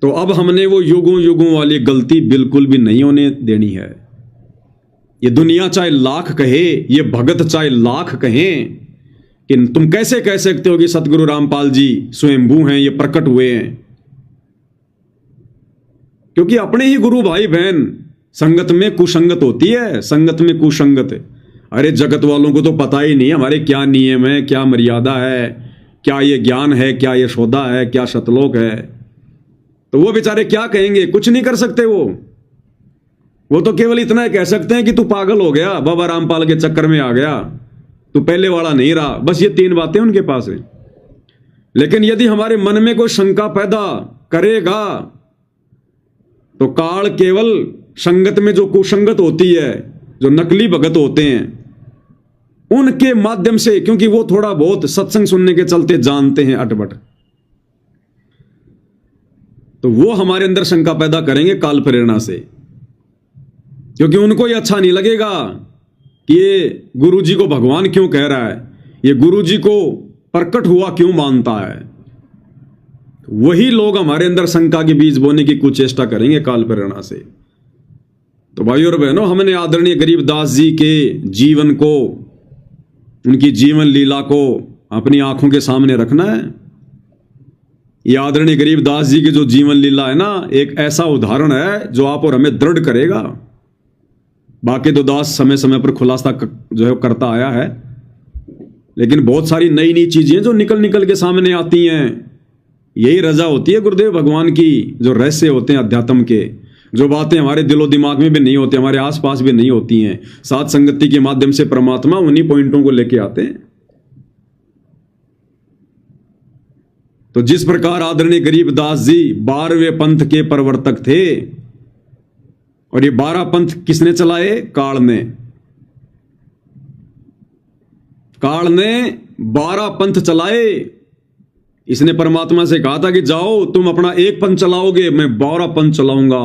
तो अब हमने वो युगों युगों वाली गलती बिल्कुल भी नहीं होने देनी है। ये दुनिया चाहे लाख कहे, ये भगत चाहे लाख कहें कि तुम कैसे कह सकते हो कि सतगुरु रामपाल जी स्वयंभू हैं, ये प्रकट हुए हैं। क्योंकि अपने ही गुरु भाई बहन संगत में कुसंगत होती है, संगत में कुसंगत। अरे जगत वालों को तो पता ही नहीं हमारे क्या नियम है, क्या मर्यादा है, क्या ये ज्ञान है, क्या ये सौदा है, क्या सतलोक है। तो वो बेचारे क्या कहेंगे? कुछ नहीं कर सकते। वो तो केवल इतना कह सकते हैं कि तू पागल हो गया, बाबा रामपाल के चक्कर में आ गया, तू पहले वाला नहीं रहा। बस ये 3 बातें उनके पास है। लेकिन यदि हमारे मन में कोई शंका पैदा करेगा तो काल केवल संगत में जो कुसंगत होती है, जो नकली भगत होते हैं, उनके माध्यम से, क्योंकि वो थोड़ा बहुत सत्संग सुनने के चलते जानते हैं अटपट, तो वो हमारे अंदर शंका पैदा करेंगे काल प्रेरणा से। क्योंकि उनको ये अच्छा नहीं लगेगा कि ये गुरुजी को भगवान क्यों कह रहा है, ये गुरुजी को प्रकट हुआ क्यों मानता है। वही लोग हमारे अंदर शंका के बीज बोने की कुछ चेष्टा करेंगे काल प्रेरणा से। तो भाइयों और बहनों, हमने आदरणीय गरीबदास जी के जीवन को, उनकी जीवन लीला को अपनी आंखों के सामने रखना है। ये आदरणीय गरीबदास जी की जो जीवन लीला है ना, एक ऐसा उदाहरण है जो आप और हमें दृढ़ करेगा। बाकी तो दास समय समय पर खुलासा जो है करता आया है, लेकिन बहुत सारी नई नई चीजें जो निकल निकल के सामने आती हैं, यही रजा होती है गुरुदेव भगवान की। जो रहस्य होते हैं अध्यात्म के, जो बातें हमारे दिलो दिमाग में भी नहीं होती, हमारे आसपास भी नहीं होती हैं, साथ संगति के माध्यम से परमात्मा उन्हीं पॉइंटों को लेके आते हैं। तो जिस प्रकार आदरणीय गरीबदास जी 12वें पंथ के प्रवर्तक थे, और ये 12 पंथ किसने चलाए? काल ने। काल ने 12 पंथ चलाए। इसने परमात्मा से कहा था कि जाओ तुम अपना एक पंथ चलाओगे, मैं 12 पंथ चलाऊंगा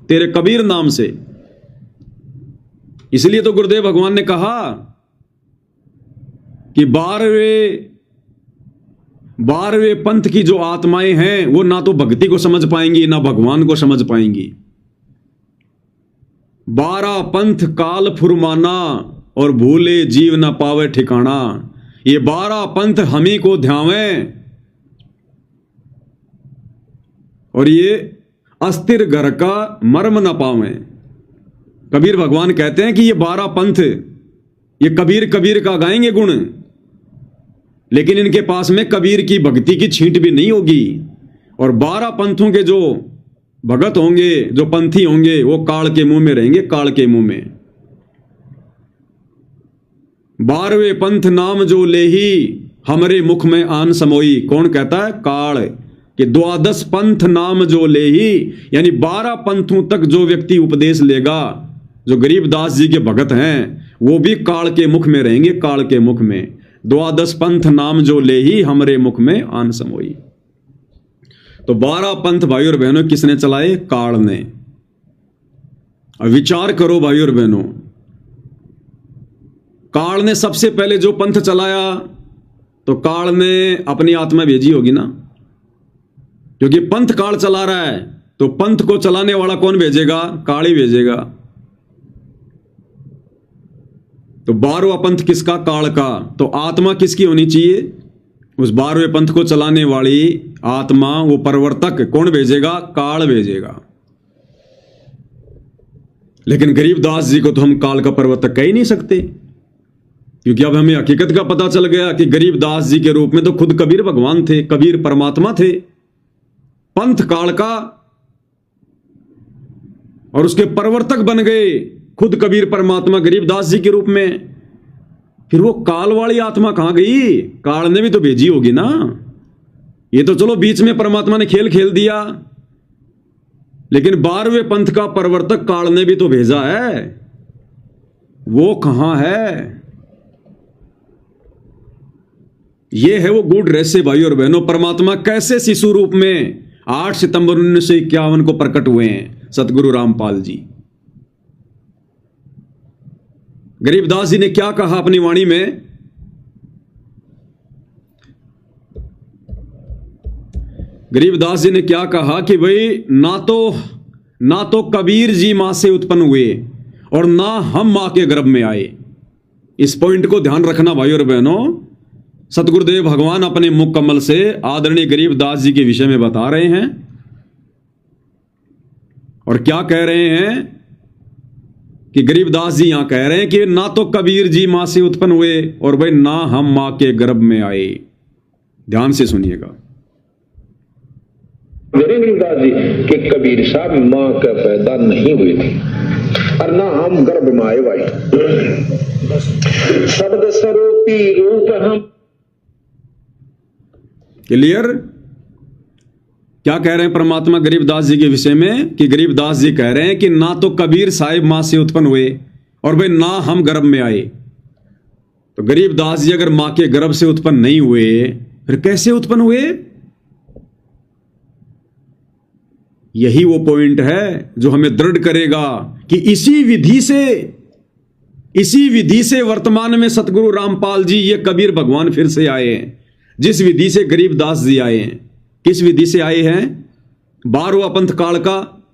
तेरे कबीर नाम से। इसलिए तो गुरुदेव भगवान ने कहा कि 12वें पंथ की जो आत्माएं हैं वो ना तो भक्ति को समझ पाएंगी, ना भगवान को समझ पाएंगी। 12 पंथ काल फुरमाना और भूले जीव न पावे ठिकाना। ये 12 पंथ हम ही को ध्यावें और ये अस्थिर घर का मर्म न पावें। कबीर भगवान कहते हैं कि ये 12 पंथ, ये कबीर कबीर का गाएंगे गुण, लेकिन इनके पास में कबीर की भक्ति की छींट भी नहीं होगी। और 12 पंथों के जो भगत होंगे, जो पंथी होंगे, वो काल के मुंह में रहेंगे, काल के मुंह में। 12वें पंथ नाम जो लेही हमरे मुख में आन समोई। कौन कहता है? काल। कि 12 पंथ नाम जो लेही, यानी 12 पंथों तक जो व्यक्ति उपदेश लेगा, जो गरीबदास जी के भगत हैं, वो भी काल के मुख में रहेंगे, काल के मुख में। 12 पंथ नाम जो लेही हमरे मुख में आन समोई। तो 12 पंथ भाई और बहनों किसने चलाए? काल ने। अब विचार करो भाई और बहनों, काल ने सबसे पहले जो पंथ चलाया तो काल ने अपनी आत्मा भेजी होगी ना, क्योंकि पंथ काल चला रहा है, तो पंथ को चलाने वाला कौन भेजेगा? काल ही भेजेगा। तो 12वां पंथ किसका? काल का। तो आत्मा किसकी होनी चाहिए? उस 12वें पंथ को चलाने वाली आत्मा, वो प्रवर्तक कौन भेजेगा? काल भेजेगा। लेकिन गरीबदास जी को तो हम काल का प्रवर्तक कह ही नहीं सकते, क्योंकि अब हमें हकीकत का पता चल गया कि गरीबदास जी के रूप में तो खुद कबीर भगवान थे, कबीर परमात्मा थे। पंथ काल का और उसके प्रवर्तक बन गए खुद कबीर परमात्मा गरीबदास जी के रूप में। फिर वो काल वाली आत्मा कहां गई? काल ने भी तो भेजी होगी ना। ये तो चलो बीच में परमात्मा ने खेल खेल दिया, लेकिन 12वें पंथ का प्रवर्तक काल ने भी तो भेजा है। वो कहां है? ये है वो गूढ़ रहस्य भाई और बहनों। परमात्मा कैसे शिशु रूप में 8 सितंबर 1951 को प्रकट हुए हैं सतगुरु रामपाल जी। गरीबदास जी ने क्या कहा अपनी वाणी में गरीबदास जी ने क्या कहा कि भाई ना तो कबीर जी मां से उत्पन्न हुए और ना हम मां के गर्भ में आए। इस पॉइंट को ध्यान रखना भाई और बहनों। सतगुरुदेव भगवान अपने मुख कमल से आदरणीय गरीबदास जी के विषय में बता रहे हैं और क्या कह रहे हैं कि गरीबदास जी यहां कह रहे हैं कि ना तो कबीर जी मां से उत्पन्न हुए और भाई ना हम मां के गर्भ में आए। ध्यान से सुनिएगा। गरीबदास जी के कबीर साहब मां का पैदा नहीं हुए थे और ना हम गर्भ में आए भाई। शब्द स्वरूपी रूप हम। क्लियर? क्या कह रहे हैं परमात्मा गरीबदास जी के विषय में कि गरीबदास जी कह रहे हैं कि ना तो कबीर साहिब मां से उत्पन्न हुए और भाई ना हम गर्भ में आए। तो गरीबदास जी अगर मां के गर्भ से उत्पन्न नहीं हुए फिर कैसे उत्पन्न हुए? यही वो पॉइंट है जो हमें दृढ़ करेगा कि इसी विधि से वर्तमान में सतगुरु रामपाल जी ये कबीर भगवान फिर से आए हैं, जिस विधि से गरीबदास जी आए हैं। किस विधि से आए हैं? 12वां पंथ काल का।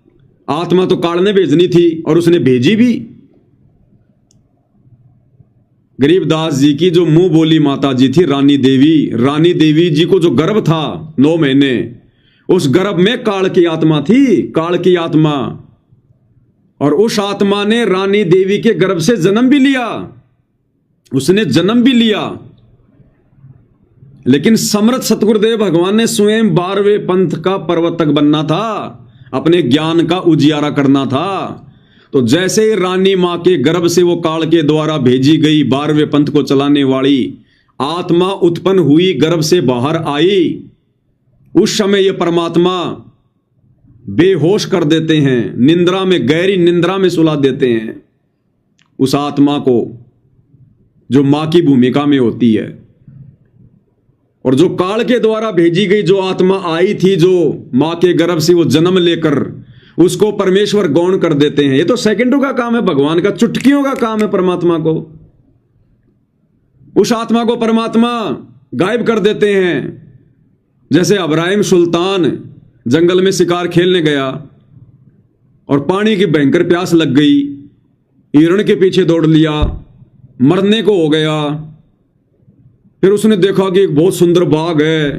आत्मा तो काल ने भेजनी थी और उसने भेजी भी। गरीबदास जी की जो मुंह बोली माता जी थी रानी देवी जी को जो गर्भ था 9 महीने, उस गर्भ में काल की आत्मा थी, काल की आत्मा। और उस आत्मा ने रानी देवी के गर्भ से जन्म भी लिया, उसने जन्म भी लिया। लेकिन समर्थ सतगुरुदेव भगवान ने स्वयं 12वें पंथ का प्रवर्तक बनना था, अपने ज्ञान का उजियारा करना था। तो जैसे ही रानी मां के गर्भ से वो काल के द्वारा भेजी गई 12वें पंथ को चलाने वाली आत्मा उत्पन्न हुई, गर्भ से बाहर आई, उस समय ये परमात्मा बेहोश कर देते हैं, निंद्रा में, गहरी निंद्रा में सुला देते हैं उस आत्मा को जो मां की भूमिका में होती है। और जो काल के द्वारा भेजी गई जो आत्मा आई थी, जो मां के गर्भ से वो जन्म लेकर, उसको परमेश्वर गौण कर देते हैं। ये तो सेकंडों का काम है भगवान का, चुटकियों का काम है परमात्मा को। उस आत्मा को परमात्मा गायब कर देते हैं। जैसे अब्राहिम सुल्तान जंगल में शिकार खेलने गया और पानी की भयंकर प्यास लग गई, हिरण के पीछे दौड़ लिया, मरने को हो गया। फिर उसने देखा कि एक बहुत सुंदर बाग है,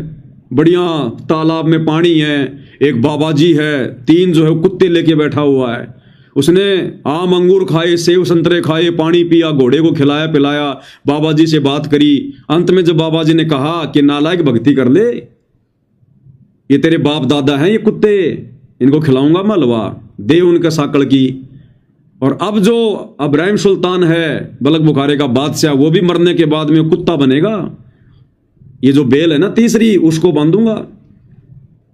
बढ़िया तालाब में पानी है, एक बाबा जी है, 3 जो है कुत्ते लेके बैठा हुआ है। उसने आम अंगूर खाए, सेब संतरे खाए, पानी पिया, घोड़े को खिलाया पिलाया, बाबा जी से बात करी। अंत में जब बाबा जी ने कहा कि नालायक भक्ति कर ले, ये तेरे बाप दादा हैं ये कुत्ते, इनको खिलाऊंगा मलवा, दे उनके साकड़ की। और अब जो अब्राहिम सुल्तान है बलक बुखारे का बादशाह, वो भी मरने के बाद में कुत्ता बनेगा। ये जो बेल है ना तीसरी, उसको बांधूंगा।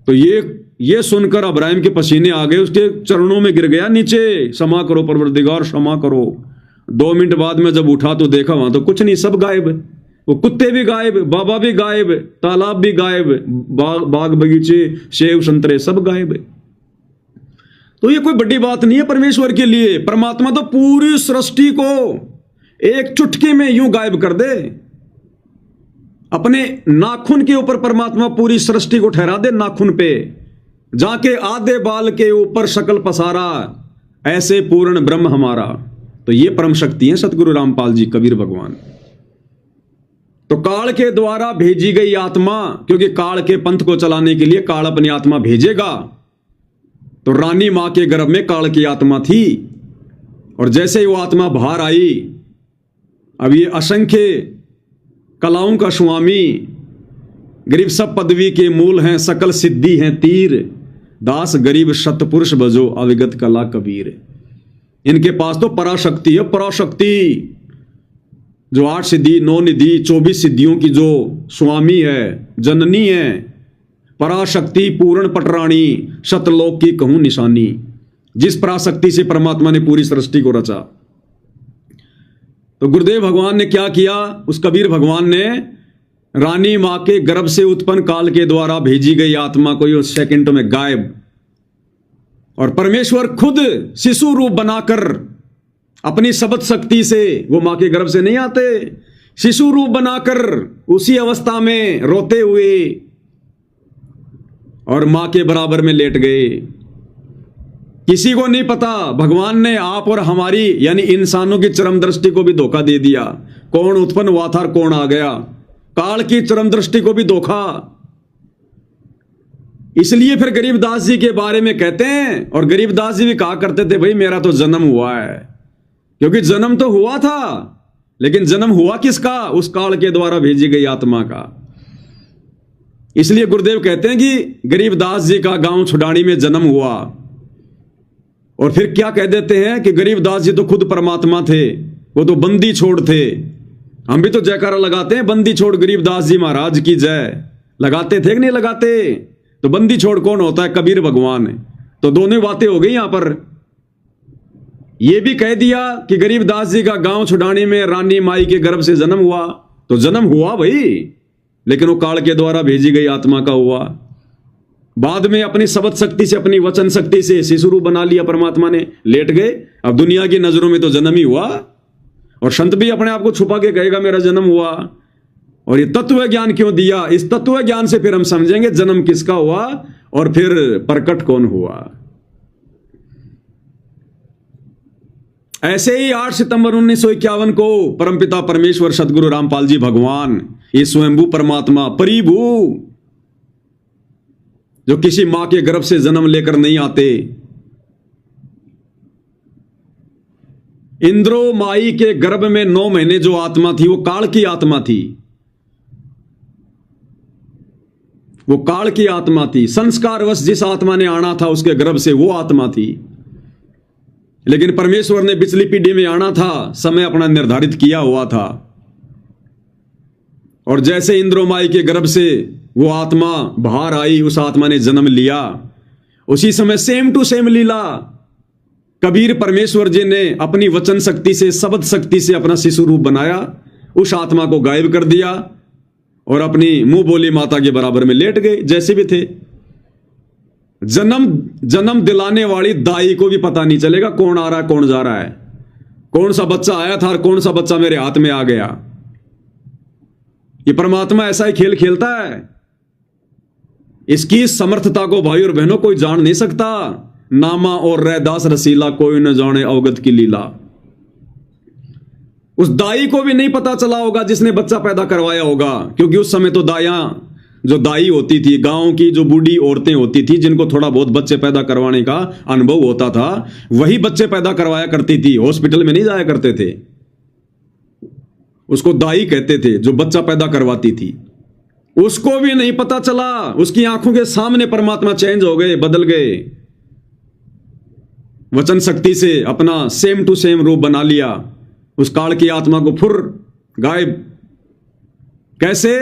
तो ये सुनकर अब्राहिम के पसीने आ गए, उसके चरणों में गिर गया नीचे, क्षमा करो परवरदिगार, क्षमा करो। 2 मिनट बाद में जब उठा तो देखा वहां तो कुछ नहीं, सब गायब। वो कुत्ते भी गायब, बाबा भी गायब, तालाब भी गायब, बाग बगीचे, सेब संतरे सब गायब। तो ये कोई बड़ी बात नहीं है परमेश्वर के लिए। परमात्मा तो पूरी सृष्टि को एक चुटकी में यूं गायब कर दे। अपने नाखून के ऊपर परमात्मा पूरी सृष्टि को ठहरा दे, नाखून पे जाके आधे बाल के ऊपर शकल पसारा, ऐसे पूर्ण ब्रह्म हमारा। तो ये परम शक्ति है सतगुरु रामपाल जी कबीर भगवान। तो काल के द्वारा भेजी गई आत्मा, क्योंकि काल के पंथ को चलाने के लिए काल अपनी आत्मा भेजेगा, तो रानी मां के गर्भ में काल की आत्मा थी। और जैसे ही वो आत्मा बाहर आई, अब ये असंख्य कलाओं का स्वामी, गरीब सब पदवी के मूल हैं, सकल सिद्धि हैं तीर, दास गरीब सतपुरुष भजो अविगत कला कबीर। इनके पास तो पराशक्ति है, पराशक्ति जो 8 सिद्धि 9 निधि 24 सिद्धियों की जो स्वामी है, जननी है, पराशक्ति पूर्ण पटरानी, शतलोक की कहूं निशानी। जिस पराशक्ति से परमात्मा ने पूरी सृष्टि को रचा। तो गुरुदेव भगवान ने क्या किया? उस कबीर भगवान ने रानी मां के गर्भ से उत्पन्न काल के द्वारा भेजी गई आत्मा को उस सेकंड में गायब, और परमेश्वर खुद शिशु रूप बनाकर अपनी शब्द शक्ति से, वो मां के गर्भ से नहीं आते, शिशु रूप बनाकर उसी अवस्था में रोते हुए और मां के बराबर में लेट गए। किसी को नहीं पता भगवान ने आप और हमारी यानी इंसानों की चरम दृष्टि को भी धोखा दे दिया। कौन उत्पन्न हुआ था और कौन आ गया, काल की चरम दृष्टि को भी धोखा। इसलिए फिर गरीबदास जी के बारे में कहते हैं, और गरीबदास जी भी कहा करते थे भाई मेरा तो जन्म हुआ है, क्योंकि जन्म तो हुआ था, लेकिन जन्म हुआ किसका? उस काल के द्वारा भेजी गई आत्मा का। इसलिए गुरुदेव कहते हैं कि गरीबदास जी का गांव छुडानी में जन्म हुआ। और फिर क्या कह देते हैं कि गरीबदास जी तो खुद परमात्मा थे, वो तो बंदी छोड़ थे। हम भी तो जयकारा लगाते हैं, बंदी छोड़ गरीबदास जी महाराज की जय। लगाते थे कि नहीं लगाते? तो बंदी छोड़ कौन होता है? कबीर भगवान। तो दोनों बातें हो गई यहां पर। यह भी कह दिया कि गरीबदास जी का गांव छुडानी में रानी माई के गर्भ से जन्म हुआ। तो जन्म हुआ भाई, लेकिन वो काल के द्वारा भेजी गई आत्मा का हुआ। बाद में अपनी शब्द शक्ति से, अपनी वचन शक्ति से शिशु रूप बना लिया परमात्मा ने, लेट गए। अब दुनिया की नजरों में तो जन्म ही हुआ, और संत भी अपने आप को छुपा के कहेगा मेरा जन्म हुआ। और ये तत्व ज्ञान क्यों दिया? इस तत्व ज्ञान से फिर हम समझेंगे जन्म किसका हुआ और फिर प्रकट कौन हुआ। ऐसे ही 8 सितंबर 1951 को परमपिता परमेश्वर सदगुरु रामपाल जी भगवान, ये स्वयंभू परमात्मा परिभू, जो किसी मां के गर्भ से जन्म लेकर नहीं आते, इंद्रो माई के गर्भ में 9 महीने जो आत्मा थी वो काल की आत्मा थी। वो काल की आत्मा थी। संस्कारवश जिस आत्मा ने आना था उसके गर्भ से वो आत्मा थी। लेकिन परमेश्वर ने पिछली पीढ़ी में आना था, समय अपना निर्धारित किया हुआ था। और जैसे इंद्रो माई के गर्भ से वो आत्मा बाहर आई, उस आत्मा ने जन्म लिया। उसी समय सेम टू सेम लीला कबीर परमेश्वर जी ने अपनी वचन शक्ति से, शब्द शक्ति से अपना शिशु रूप बनाया, उस आत्मा को गायब कर दिया और अपनी मुंह बोली माता के बराबर में लेट गए जैसे भी थे। जन्म दिलाने वाली दाई को भी पता नहीं चलेगा कौन आ रहा है कौन जा रहा है, कौन सा बच्चा आया था और कौन सा बच्चा मेरे हाथ में आ गया। ये परमात्मा ऐसा ही खेल खेलता है। इसकी समर्थता को भाई और बहनों कोई जान नहीं सकता। नामा और रैदास रसीला कोई न जाने अवगत की लीला। उस दाई को भी नहीं पता चला होगा जिसने बच्चा पैदा करवाया होगा, क्योंकि उस समय तो जो दाई होती थी, गांव की जो बूढ़ी औरतें होती थी जिनको थोड़ा बहुत बच्चे पैदा करवाने का अनुभव होता था, वही बच्चे पैदा करवाया करती थी। हॉस्पिटल में नहीं जाया करते थे। उसको दाई कहते थे जो बच्चा पैदा करवाती थी। उसको भी नहीं पता चला, उसकी आंखों के सामने परमात्मा चेंज हो गए, बदल गए। वचन शक्ति से अपना सेम टू सेम रूप बना लिया। उस काल की आत्मा को फुर गायब। कैसे?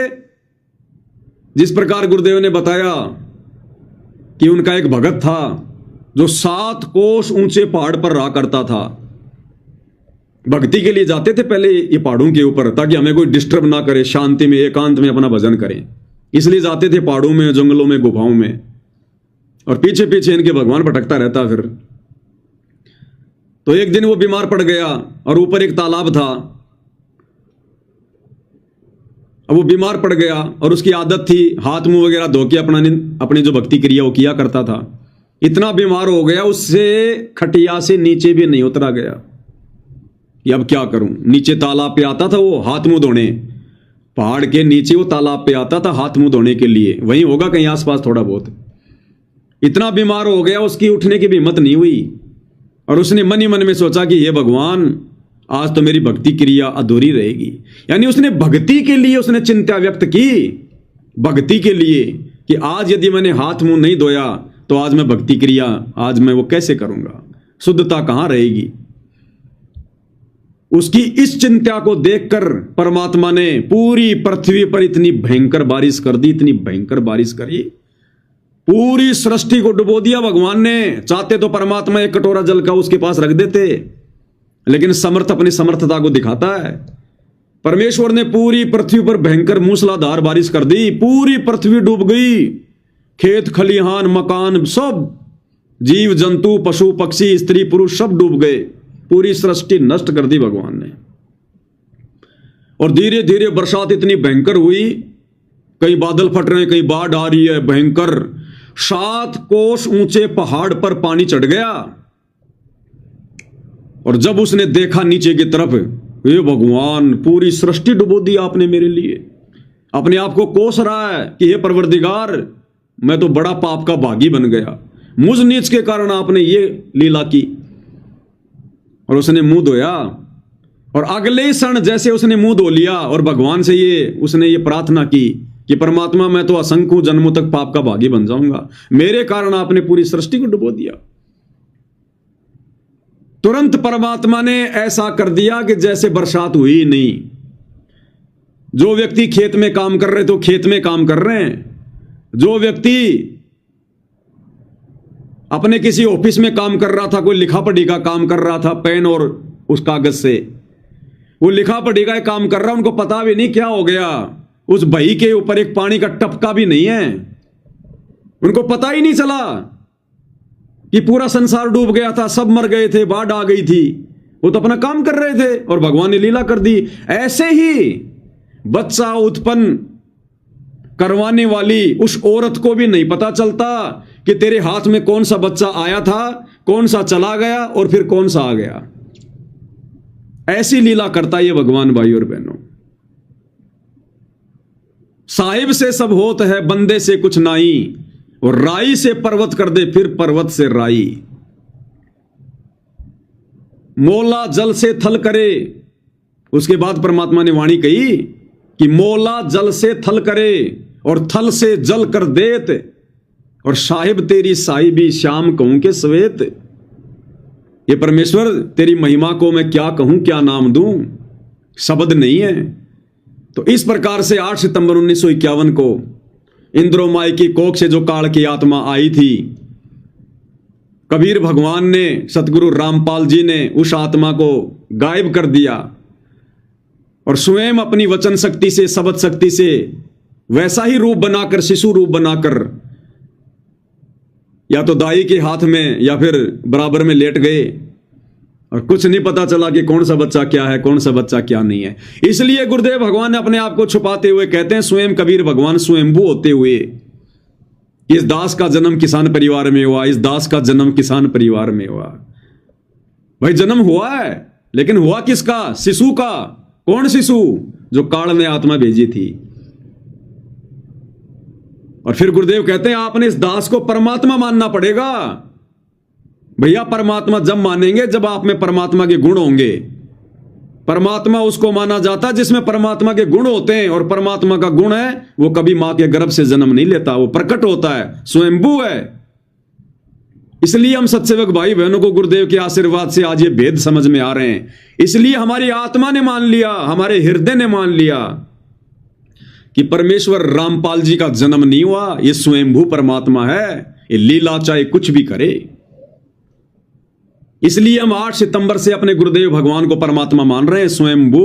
जिस प्रकार गुरुदेव ने बताया कि उनका एक भगत था जो 7 कोस ऊंचे पहाड़ पर रहा करता था। भक्ति के लिए जाते थे पहले ये पहाड़ों के ऊपर, ताकि हमें कोई डिस्टर्ब ना करे, शांति में एकांत में अपना भजन करें। इसलिए जाते थे पहाड़ों में, जंगलों में, गुफाओं में, और पीछे पीछे इनके भगवान भटकता रहता। फिर तो एक दिन वो बीमार पड़ गया और ऊपर एक तालाब था। अब वो बीमार पड़ गया और उसकी आदत थी हाथ मुंह वगैरह धो के अपनी जो भक्ति क्रिया वो किया करता था। इतना बीमार हो गया उससे खटिया से नीचे भी नहीं उतरा गया कि अब क्या करूं। नीचे तालाब पे आता था वो हाथ मुंह धोने, पहाड़ के नीचे वो तालाब पे आता था हाथ मुंह धोने के लिए। वहीं होगा कहीं आसपास थोड़ा बहुत। इतना बीमार हो गया उसकी उठने की भी हिम्मत नहीं हुई, और उसने मन ही मन में सोचा कि ये भगवान, आज तो मेरी भक्ति क्रिया अधूरी रहेगी। यानी उसने भक्ति के लिए उसने चिंता व्यक्त की, भक्ति के लिए, कि आज यदि मैंने हाथ मुंह नहीं धोया तो आज मैं भक्ति क्रिया, आज मैं वो कैसे करूंगा, शुद्धता कहां रहेगी। उसकी इस चिंता को देखकर परमात्मा ने पूरी पृथ्वी पर इतनी भयंकर बारिश कर दी, इतनी भयंकर बारिश करी, पूरी सृष्टि को डुबो दिया भगवान ने। चाहते तो परमात्मा एक कटोरा जल का उसके पास रख देते, लेकिन समर्थ अपनी समर्थता को दिखाता है। परमेश्वर ने पूरी पृथ्वी पर भयंकर मूसलाधार बारिश कर दी, पूरी पृथ्वी डूब गई। खेत खलिहान मकान सब, जीव जंतु पशु पक्षी स्त्री पुरुष सब डूब गए। पूरी सृष्टि नष्ट कर दी भगवान ने। और धीरे धीरे बरसात इतनी भयंकर हुई, कहीं बादल फट रहे हैं, कहीं बाढ़ आ रही है भयंकर। 7 कोस ऊंचे पहाड़ पर पानी चढ़ गया। और जब उसने देखा नीचे की तरफ, हे भगवान, पूरी सृष्टि डुबो दी आपने मेरे लिए। अपने आप को कोस रहा है कि हे परवरदिगार, मैं तो बड़ा पाप का भागी बन गया, मुझ नीच के कारण आपने ये लीला की। और उसने मुंह धोया, और अगले ही क्षण जैसे उसने मुंह धो लिया और भगवान से उसने ये प्रार्थना की कि परमात्मा, मैं तो असंख्य जन्मों तक पाप का भागी बन जाऊंगा, मेरे कारण आपने पूरी सृष्टि को डुबो दिया। तुरंत परमात्मा ने ऐसा कर दिया कि जैसे बरसात हुई ही नहीं। जो व्यक्ति खेत में काम कर रहे तो खेत में काम कर रहे हैं, जो व्यक्ति अपने किसी ऑफिस में काम कर रहा था, कोई लिखा पढ़ी का काम कर रहा था पेन और उस कागज से, वो लिखा पढ़ी का काम कर रहा, उनको पता भी नहीं क्या हो गया। उस बही के ऊपर एक पानी का टपका भी नहीं है, उनको पता ही नहीं चला कि पूरा संसार डूब गया था, सब मर गए थे, बाढ़ आ गई थी। वो तो अपना काम कर रहे थे और भगवान ने लीला कर दी। ऐसे ही बच्चा उत्पन्न करवाने वाली उस औरत को भी नहीं पता चलता कि तेरे हाथ में कौन सा बच्चा आया था, कौन सा चला गया और फिर कौन सा आ गया। ऐसी लीला करता ये भगवान। भाई और बहनों, साहिब से सब होत है, बंदे से कुछ नाई, और राई से पर्वत कर दे, फिर पर्वत से राई। मोला जल से थल करे। उसके बाद परमात्मा ने वाणी कही कि मोला जल से थल करे और थल से जल कर देत, और साहिब तेरी साहिबी श्याम कहूं के सवेत। ये परमेश्वर, तेरी महिमा को मैं क्या कहूं, क्या नाम दूं, शब्द नहीं है। तो इस प्रकार से 8 सितंबर 1951 को इंद्रोमाई की कोख से जो काल की आत्मा आई थी, कबीर भगवान ने, सतगुरु रामपाल जी ने उस आत्मा को गायब कर दिया और स्वयं अपनी वचन शक्ति से, शब्द शक्ति से वैसा ही रूप बनाकर, शिशु रूप बनाकर, या तो दाई के हाथ में या फिर बराबर में लेट गए, और कुछ नहीं पता चला कि कौन सा बच्चा क्या है, कौन सा बच्चा क्या नहीं है। इसलिए गुरुदेव भगवान ने अपने आप को छुपाते हुए कहते हैं, स्वयं कबीर भगवान स्वयंभू होते हुए, इस दास का जन्म किसान परिवार में हुआ, इस दास का जन्म किसान परिवार में हुआ। भाई जन्म हुआ है, लेकिन हुआ किसका? शिशु का। कौन शिशु? जो काल ने आत्मा भेजी थी। और फिर गुरुदेव कहते हैं, आपने इस दास को परमात्मा मानना पड़ेगा। भैया परमात्मा जब मानेंगे जब आप में परमात्मा के गुण होंगे। परमात्मा उसको माना जाता जिसमें परमात्मा के गुण होते हैं, और परमात्मा का गुण है वो कभी मां के गर्भ से जन्म नहीं लेता, वो प्रकट होता है, स्वयंभू है। इसलिए हम सत्सेवक भाई बहनों को गुरुदेव के आशीर्वाद से आज ये भेद समझ में आ रहे हैं। इसलिए हमारी आत्मा ने मान लिया, हमारे हृदय ने मान लिया कि परमेश्वर रामपाल जी का जन्म नहीं हुआ, ये स्वयंभू परमात्मा है, ये लीला चाहे कुछ भी करे। इसलिए हम 8 सितंबर से अपने गुरुदेव भगवान को परमात्मा मान रहे हैं, स्वयंभू।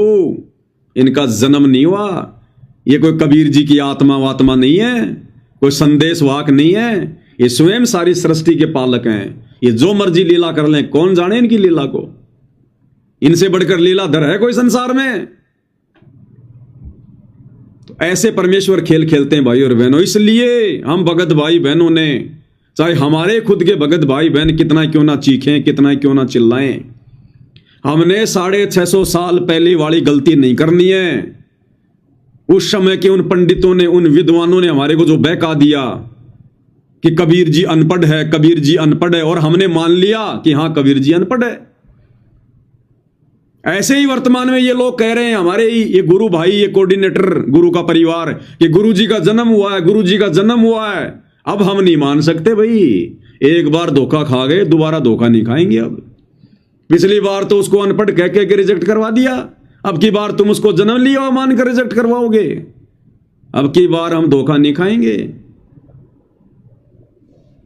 इनका जन्म नहीं हुआ, ये कोई कबीर जी की आत्मा वात्मा नहीं है, कोई संदेश वाक नहीं है, ये स्वयं सारी सृष्टि के पालक हैं। ये जो मर्जी लीला कर लें, कौन जाने इनकी लीला को। इनसे बढ़कर लीलाधर है कोई संसार में? तो ऐसे परमेश्वर खेल खेलते हैं भाई और बहनों। इसलिए हम भगत भाई बहनों ने, चाहे हमारे खुद के भगत भाई बहन कितना क्यों ना चीखें, कितना क्यों ना चिल्लाएं, हमने 650 साल पहले वाली गलती नहीं करनी है। उस समय के उन पंडितों ने, उन विद्वानों ने हमारे को जो बहका दिया कि कबीर जी अनपढ़ है, कबीर जी अनपढ़ है, और हमने मान लिया कि हां कबीर जी अनपढ़ है। ऐसे ही वर्तमान में ये लोग कह रहे हैं, हमारे ही ये गुरु भाई, ये कोऑर्डिनेटर गुरु का परिवार, कि गुरु जी का जन्म हुआ है, गुरु जी का जन्म हुआ है। अब हम नहीं मान सकते भाई, एक बार धोखा खा गए, दोबारा धोखा नहीं खाएंगे। अब पिछली बार तो उसको अनपढ़ कह के रिजेक्ट करवा दिया, अब की बार तुम उसको जन्म लिया मान कर रिजेक्ट करवाओगे। अब की बार हम धोखा नहीं खाएंगे।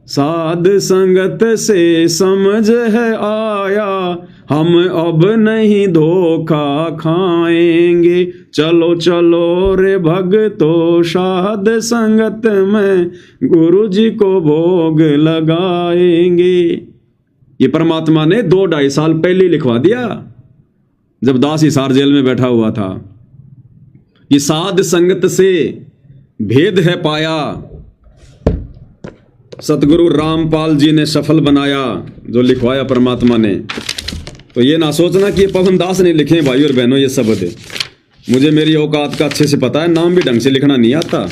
साध संगत से समझ है आया, हम अब नहीं धोखा खाएंगे। चलो चलो रे भगतो, साध संगत में गुरु जी को भोग लगाएंगे। ये परमात्मा ने 2-2.5 साल पहले लिखवा दिया, जब दास हिसार जेल में बैठा हुआ था, कि साध संगत से भेद है पाया, सतगुरु रामपाल जी ने सफल बनाया, जो लिखवाया परमात्मा ने। तो ये ना सोचना कि ये पवन दास ने लिखे भाई और बहनों ये शब्द। मुझे मेरी औकात का अच्छे से पता है, नाम भी ढंग से लिखना नहीं आता।